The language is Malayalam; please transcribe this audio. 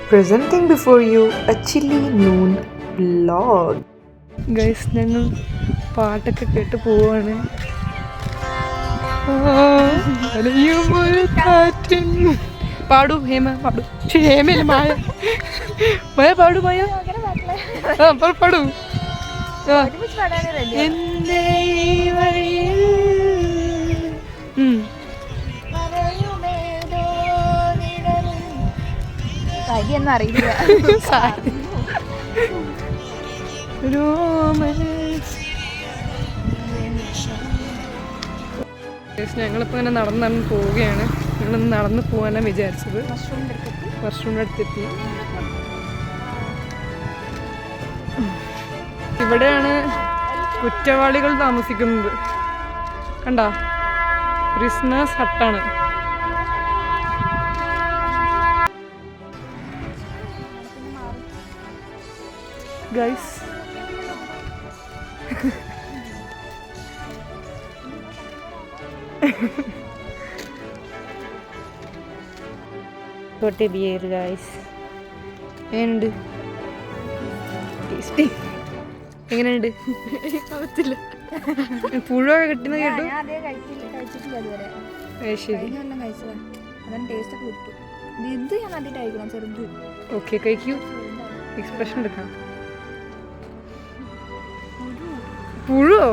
presenting before you a chilly noon vlog. Guys ഞങ്ങൾ പാട്ടൊക്കെ കേട്ട് പോവാണ്. പാടൂ ഹേമ, പാടൂ. ഹേമല്ല, മായ. മായ പാടൂ, മായ. പാടൂ. എന്റെ ഈ വഴിയിൽ അറിയില്ല. ഞങ്ങളിപ്പോൾ ഇങ്ങനെ നടന്ന് പോവുകയാണ്. ഞങ്ങളൊന്ന് നടന്ന് പോകാനാണ് വിചാരിച്ചത്. വർഷങ്ങളുടെ അടുത്തെത്തി. ഇവിടെയാണ് കുറ്റവാളികൾ താമസിക്കുന്നത്. കണ്ടോ, പ്രിസണേഴ്സ് ഹട്ടാണ്. ഗൈസ് കോട്ടെ ബിയർ ഗൈസ്. എങ്ങനെയുണ്ട്? ടേസ്റ്റി എങ്ങനെയുണ്ട്? പുഴയൊക്കെ കിട്ടുന്നത് കേട്ടു. ശരി, ഓക്കെ, കഴിക്കൂ. എക്സ്പ്രഷൻ എടുക്കാം. പുഴോ?